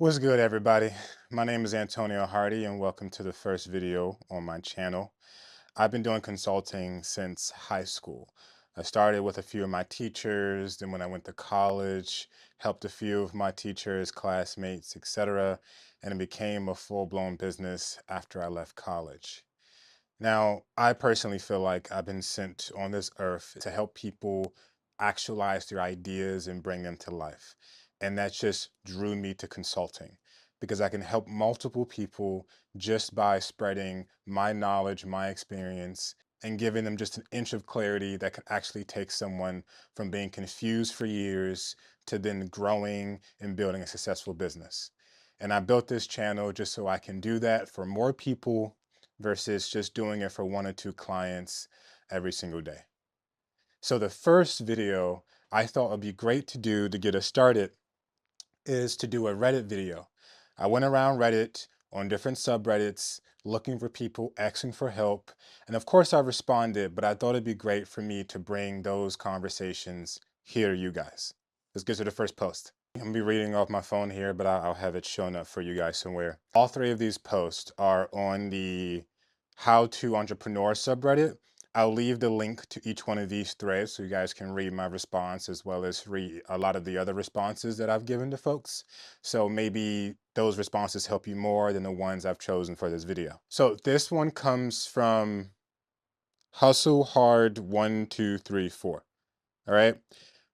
What's good, everybody? My name is Antonio Hardy, and welcome to the first video on my channel. I've been doing consulting since high school. I started with a few of my teachers, then when I went to college, helped a few of my teachers, classmates, etc., and it became a full-blown business after I left college. Now, I personally feel like I've been sent on this earth to help people actualize their ideas and bring them to life. And that just drew me to consulting because I can help multiple people just by spreading my knowledge, my experience, and giving them just an inch of clarity that can actually take someone from being confused for years to then growing and building a successful business. And I built this channel just so I can do that for more people versus just doing it for one or two clients every single day. So the first video I thought would be great to do to get us started is to do a Reddit video. I went around Reddit on different subreddits looking for people asking for help. And of course I responded, but I thought it'd be great for me to bring those conversations here to you guys. Let's get to the first post. I'm gonna be reading off my phone here, but I'll have it shown up for you guys somewhere. All three of these posts are on the How to Entrepreneur subreddit. I'll leave the link to each one of these threads so you guys can read my response as well as read a lot of the other responses that I've given to folks. So maybe those responses help you more than the ones I've chosen for this video. So this one comes from Hustle Hard 1234. All right.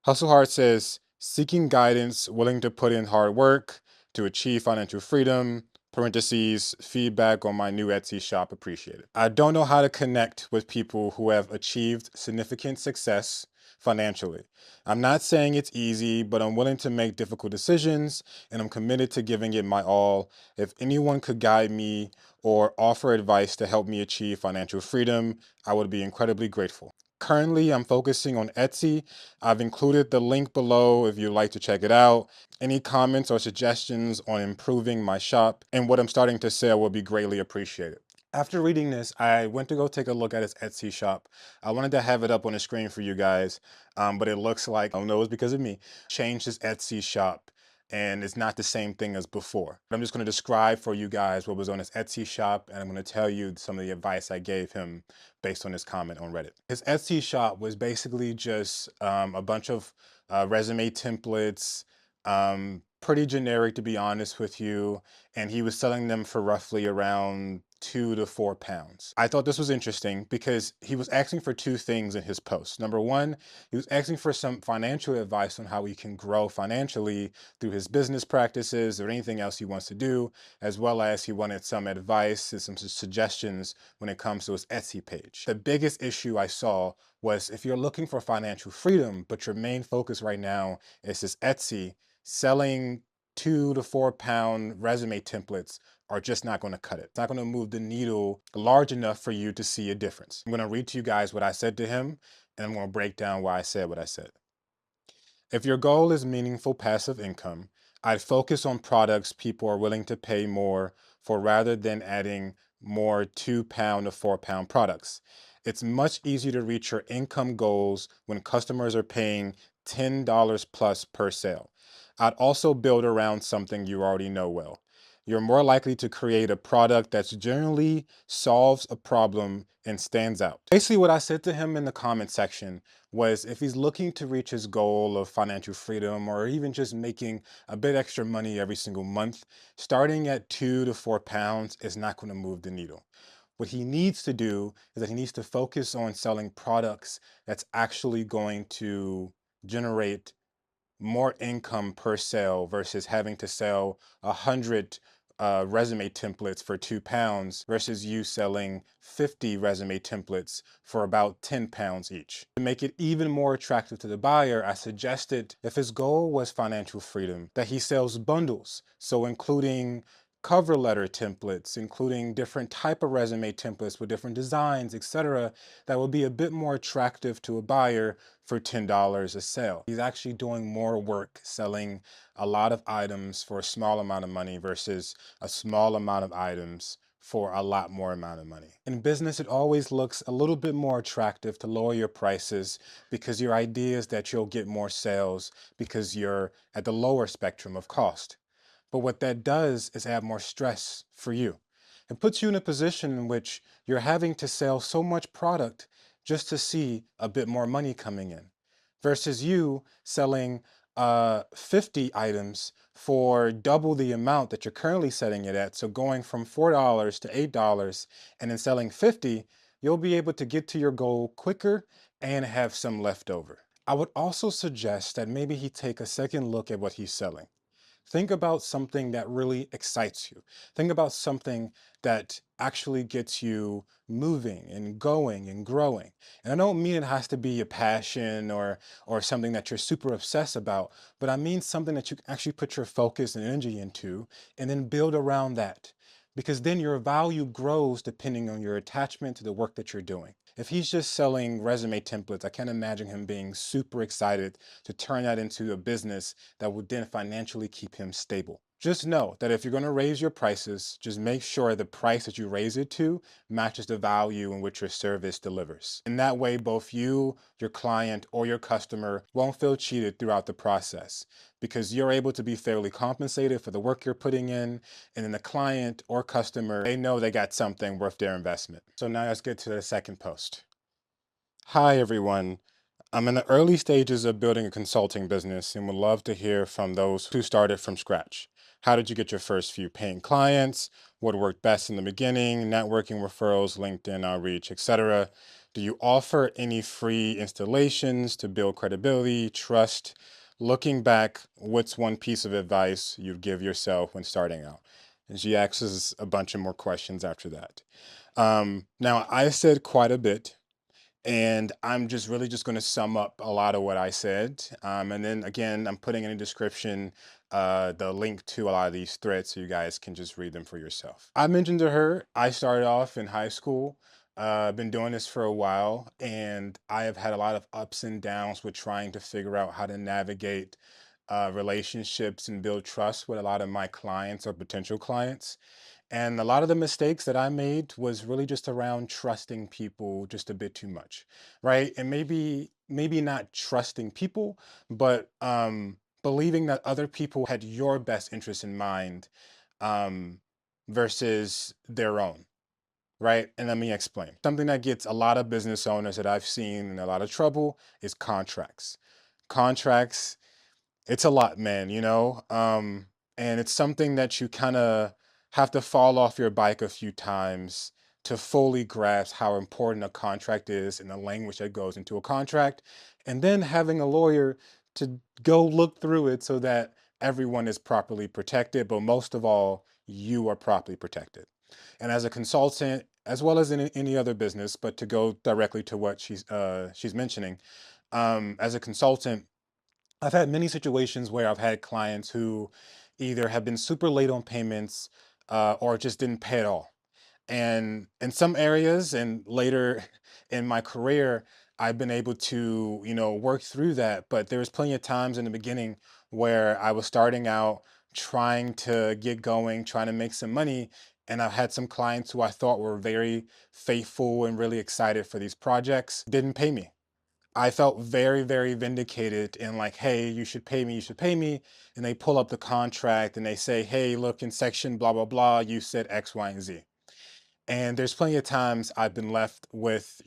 Hustle Hard says, seeking guidance, willing to put in hard work to achieve financial freedom, parentheses, feedback on my new Etsy shop, appreciated. I don't know how to connect with people who have achieved significant success financially. I'm not saying it's easy, but I'm willing to make difficult decisions and I'm committed to giving it my all. If anyone could guide me or offer advice to help me achieve financial freedom, I would be incredibly grateful. Currently, I'm focusing on Etsy. I've included the link below if you'd like to check it out. Any comments or suggestions on improving my shop and what I'm starting to sell will be greatly appreciated. After reading this, I went to go take a look at his Etsy shop. I wanted to have it up on the screen for you guys, but it looks like, I don't know, it's because of me, changed his Etsy shop and it's not the same thing as before. I'm just going to describe for you guys what was on his Etsy shop, and I'm going to tell you some of the advice I gave him based on his comment on Reddit. His Etsy shop was basically just a bunch of resume templates, pretty generic to be honest with you, and he was selling them for roughly around £2 to £4. I thought this was interesting because he was asking for two things in his post. Number one, he was asking for some financial advice on how he can grow financially through his business practices or anything else he wants to do, as well as he wanted some advice and some suggestions when it comes to his Etsy page. The biggest issue I saw was if you're looking for financial freedom, but your main focus right now is this Etsy, selling £2 to £4 resume templates are just not going to cut it. It's not going to move the needle large enough for you to see a difference. I'm going to read to you guys what I said to him, and I'm going to break down why I said what I said. If your goal is meaningful passive income, I'd focus on products people are willing to pay more for rather than adding more £2 to £4 products. It's much easier to reach your income goals when customers are paying $10 plus per sale. I'd also build around something you already know well. You're more likely to create a product that generally solves a problem and stands out. Basically, what I said to him in the comment section was if he's looking to reach his goal of financial freedom or even just making a bit extra money every single month, starting at £2 to £4 is not going to move the needle. What he needs to do is that he needs to focus on selling products that's actually going to generate more income per sale versus having to sell 100 resume templates for £2 versus you selling 50 resume templates for about £10 each. To make it even more attractive to the buyer, I suggested if his goal was financial freedom, that he sells bundles. So including cover letter templates, including different type of resume templates with different designs, etc., that will be a bit more attractive to a buyer for $10 a sale. He's actually doing more work selling a lot of items for a small amount of money versus a small amount of items for a lot more amount of money. In business, it always looks a little bit more attractive to lower your prices because your idea is that you'll get more sales because you're at the lower spectrum of cost. But what that does is add more stress for you. It puts you in a position in which you're having to sell so much product just to see a bit more money coming in versus you selling 50 items for double the amount that you're currently setting it at. So going from $4 to $8 and then selling 50, you'll be able to get to your goal quicker and have some left over. I would also suggest that maybe he take a second look at what he's selling. Think about something that really excites you. Think about something that actually gets you moving and going and growing. And I don't mean it has to be a passion or something that you're super obsessed about, but I mean something that you can actually put your focus and energy into and then build around that. Because then your value grows depending on your attachment to the work that you're doing. If he's just selling resume templates, I can't imagine him being super excited to turn that into a business that would then financially keep him stable. Just know that if you're going to raise your prices, just make sure the price that you raise it to matches the value in which your service delivers. In that way, both you, your client, or your customer won't feel cheated throughout the process because you're able to be fairly compensated for the work you're putting in, and then the client or customer, they know they got something worth their investment. So now let's get to the second post. Hi, everyone. I'm in the early stages of building a consulting business and would love to hear from those who started from scratch. How did you get your first few paying clients? What worked best in the beginning? Networking, referrals, LinkedIn outreach, etc. Do you offer any free installations to build credibility, trust? Looking back, what's one piece of advice you'd give yourself when starting out? And she asks us a bunch of more questions after that. Now, I said quite a bit, and I'm just really just going to sum up a lot of what I said. And then again, I'm putting in the description the link to a lot of these threads so you guys can just read them for yourself. I mentioned to her, I started off in high school. I've been doing this for a while, and I have had a lot of ups and downs with trying to figure out how to navigate relationships and build trust with a lot of my clients or potential clients. And a lot of the mistakes that I made was really just around trusting people just a bit too much, right? And maybe not trusting people, but believing that other people had your best interest in mind um, versus their own, right? And let me explain. Something that gets a lot of business owners that I've seen in a lot of trouble is contracts. Contracts, it's a lot, man, and it's something that you kind of have to fall off your bike a few times to fully grasp how important a contract is and the language that goes into a contract, and then having a lawyer to go look through it so that everyone is properly protected, but most of all, you are properly protected. And as a consultant, as well as in any other business, but to go directly to what she's mentioning, as a consultant, I've had many situations where I've had clients who either have been super late on payments or just didn't pay at all. And in some areas and later in my career, I've been able to, work through that. But there was plenty of times in the beginning where I was starting out trying to get going, trying to make some money. And I've had some clients who I thought were very faithful and really excited for these projects, didn't pay me. I felt very, very vindicated and like, hey, you should pay me, you should pay me. And they pull up the contract and they say, hey, look, in section blah, blah, blah, you said X, Y, and Z. And there's plenty of times I've been left with,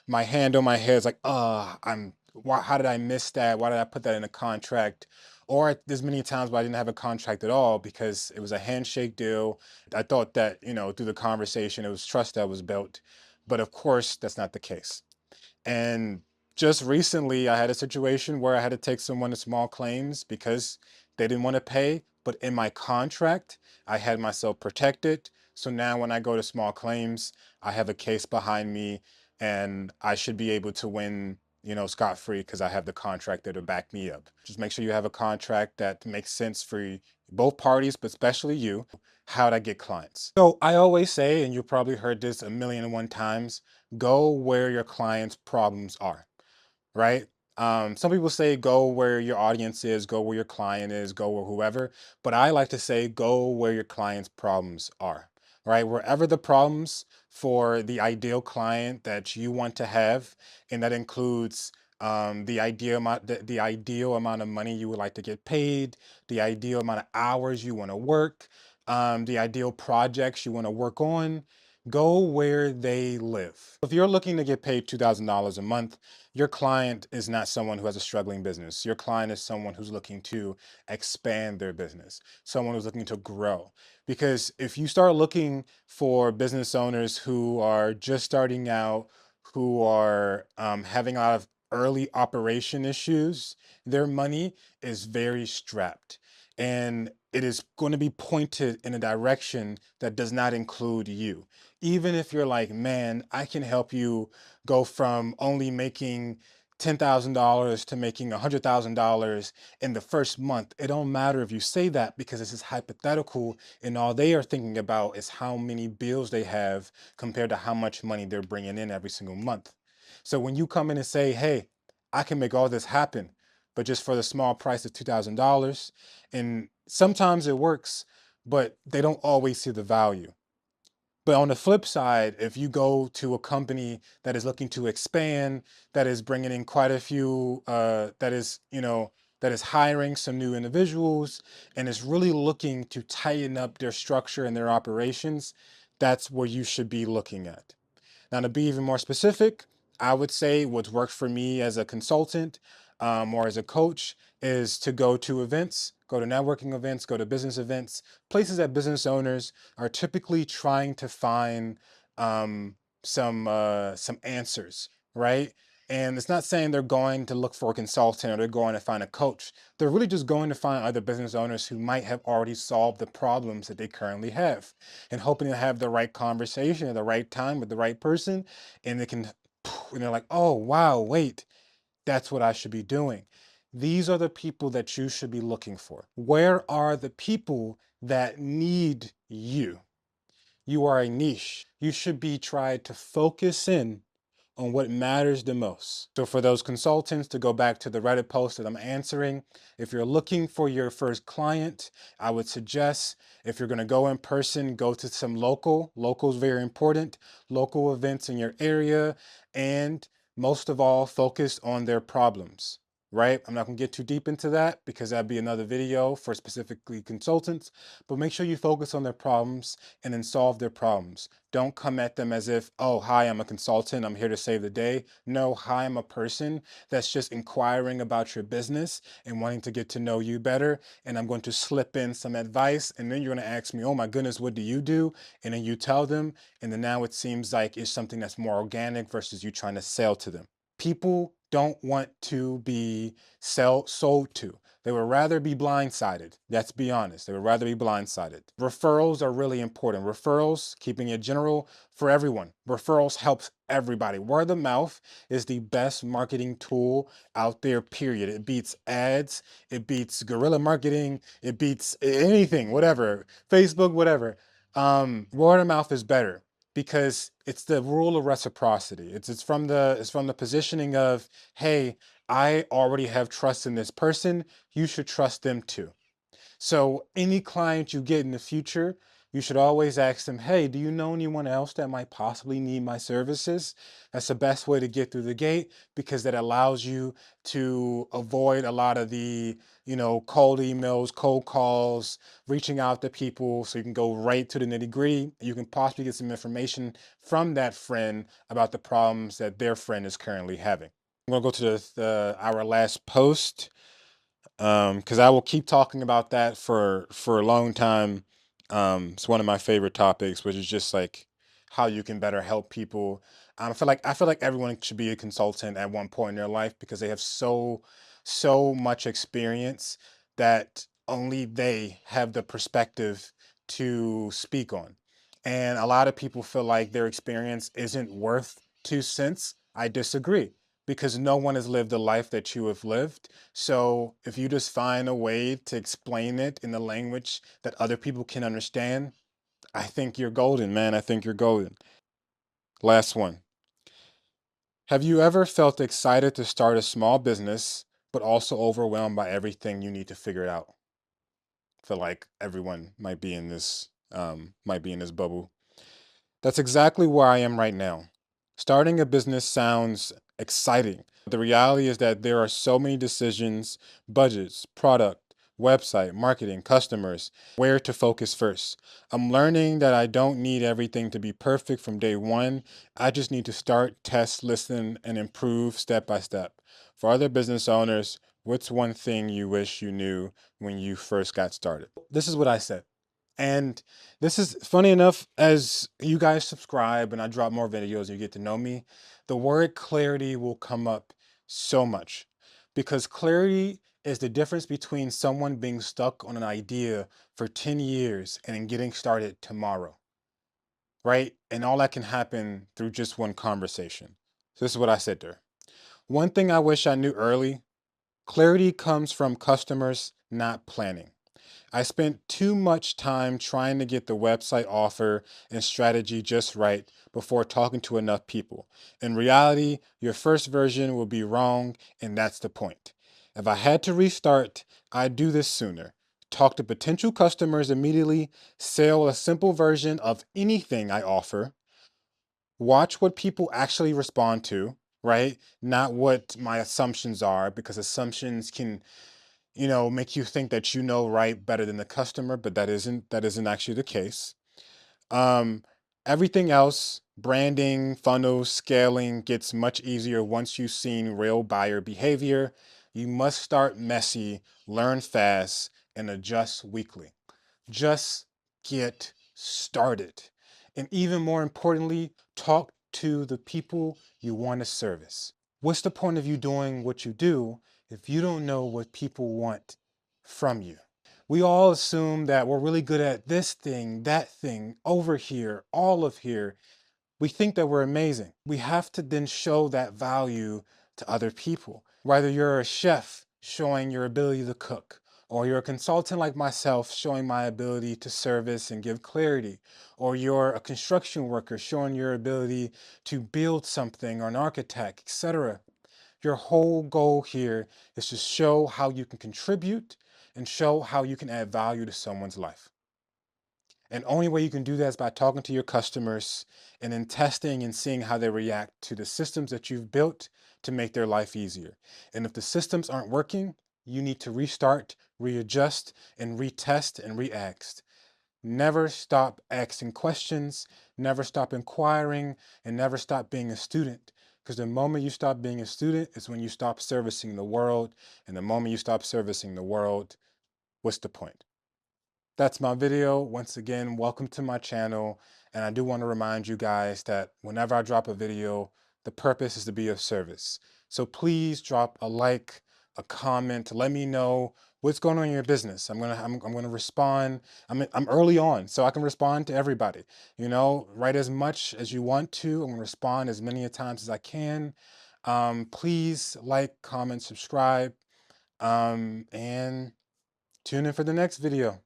my hand on my head. It's like, how did I miss that? Why did I put that in a contract? Or there's many times where I didn't have a contract at all because it was a handshake deal. I thought that, through the conversation, it was trust that was built. But of course, that's not the case. And just recently, I had a situation where I had to take someone to small claims because they didn't want to pay. But in my contract, I had myself protected. So now when I go to small claims, I have a case behind me and I should be able to win, scot-free because I have the contract there to back me up. Just make sure you have a contract that makes sense for both parties, but especially you. How'd I get clients? So I always say, and you've probably heard this a million and one times, go where your clients' problems are, right? Some people say go where your audience is, go where your client is, go where whoever. But I like to say go where your client's problems are, right? Wherever the problems for the ideal client that you want to have, and that includes the ideal amount of money you would like to get paid, the ideal amount of hours you want to work, the ideal projects you want to work on. Go where they live. If you're looking to get paid $2,000 a month, your client is not someone who has a struggling business. Your client is someone who's looking to expand their business, someone who's looking to grow. Because if you start looking for business owners who are just starting out, who are having a lot of early operation issues, their money is very strapped. And it is going to be pointed in a direction that does not include you. Even if you're like, man, I can help you go from only making $10,000 to making $100,000 in the first month. It don't matter if you say that because this is hypothetical, and all they are thinking about is how many bills they have compared to how much money they're bringing in every single month. So when you come in and say, hey, I can make all this happen, but just for the small price of $2,000, and sometimes it works, but they don't always see the value. But on the flip side, if you go to a company that is looking to expand, that is bringing in quite a few, that is hiring some new individuals and is really looking to tighten up their structure and their operations, that's where you should be looking at. Now, to be even more specific, I would say what's worked for me as a consultant or as a coach is to go to events, go to networking events, go to business events, places that business owners are typically trying to find um, some answers, right? And it's not saying they're going to look for a consultant or they're going to find a coach. They're really just going to find other business owners who might have already solved the problems that they currently have and hoping to have the right conversation at the right time with the right person. And they can, and they're like, oh, wow, wait, that's what I should be doing. These are the people that you should be looking for. Where are the people that need you? You are a niche. You should be trying to focus in on what matters the most. So for those consultants, to go back to the Reddit post that I'm answering, if you're looking for your first client, I would suggest if you're going to go in person, go to some local is very important, local events in your area, and most of all, focus on their problems. Right? I'm not going to get too deep into that because that'd be another video for specifically consultants, but make sure you focus on their problems and then solve their problems. Don't come at them as if, oh, hi, I'm a consultant. I'm here to save the day. No, hi, I'm a person that's just inquiring about your business and wanting to get to know you better. And I'm going to slip in some advice. And then you're going to ask me, oh my goodness, what do you do? And then you tell them. And then now it seems like it's something that's more organic versus you trying to sell to them. People don't want to be sold to. They would rather be blindsided. Let's be honest. They would rather be blindsided. Referrals are really important. Referrals, keeping it general for everyone. Referrals helps everybody. Word of mouth is the best marketing tool out there, period. It beats ads. It beats guerrilla marketing. It beats anything, whatever. Facebook, whatever. Word of mouth is better because it's the rule of reciprocity. It's from the positioning of, hey, I already have trust in this person. You should trust them too. So any client you get in the future, you should always ask them, hey, do you know anyone else that might possibly need my services? That's the best way to get through the gate because that allows you to avoid a lot of the, cold emails, cold calls, reaching out to people so you can go right to the nitty gritty. You can possibly get some information from that friend about the problems that their friend is currently having. I'm going to go to our last post because I will keep talking about that for a long time. It's one of my favorite topics, which is just like how you can better help people. I feel like everyone should be a consultant at one point in their life because they have so much experience that only they have the perspective to speak on. And a lot of people feel like their experience isn't worth 2 cents. I disagree because no one has lived the life that you have lived. So if you just find a way to explain it in the language that other people can understand, I think you're golden, man. I think you're golden. Last one. Have you ever felt excited to start a small business, but also overwhelmed by everything you need to figure out? I feel like everyone might be in this bubble. That's exactly where I am right now. Starting a business sounds exciting. The reality is that there are so many decisions, budgets, product, website, marketing, customers, where to focus first. I'm learning that I don't need everything to be perfect from day one. I just need to start, test, listen, and improve step by step. For other business owners, what's one thing you wish you knew when you first got started? This is what I said. And this is funny enough, as you guys subscribe and I drop more videos and you get to know me, the word clarity will come up so much because clarity is the difference between someone being stuck on an idea for 10 years and getting started tomorrow, right? And all that can happen through just one conversation. So this is what I said there. One thing I wish I knew early, clarity comes from customers, not planning. I spent too much time trying to get the website offer and strategy just right before talking to enough people. In reality, your first version will be wrong, and that's the point. If I had to restart, I'd do this sooner. Talk to potential customers immediately, sell a simple version of anything I offer, watch what people actually respond to, right? Not what my assumptions are, because assumptions can make you think that you know right better than the customer, but that isn't actually the case. Um, Everything else, branding, funnels, scaling gets much easier once you've seen real buyer behavior. You must start messy, learn fast, and adjust weekly. Just get started. And even more importantly, talk to the people you want to service. What's the point of you doing what you do if you don't know what people want from you? We all assume that we're really good at this thing, that thing, over here, all of here. We think that we're amazing. We have to then show that value to other people. Whether you're a chef showing your ability to cook, or you're a consultant like myself showing my ability to service and give clarity, or you're a construction worker showing your ability to build something, or an architect, etc. Your whole goal here is to show how you can contribute and show how you can add value to someone's life. And only way you can do that is by talking to your customers and then testing and seeing how they react to the systems that you've built to make their life easier. And if the systems aren't working, you need to restart, readjust, and retest and react. Never stop asking questions, never stop inquiring, and never stop being a student. Because the moment you stop being a student is when you stop servicing the world. And the moment you stop servicing the world, what's the point? That's my video. Once again, welcome to my channel. And I do want to remind you guys that whenever I drop a video, the purpose is to be of service. So please drop a like, a comment, let me know what's going on in your business. I'm gonna respond. I'm early on, so I can respond to everybody. Write as much as you want to. I'm gonna respond as many times as I can. Please like, comment, subscribe, and tune in for the next video.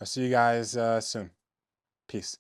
I'll see you guys soon. Peace.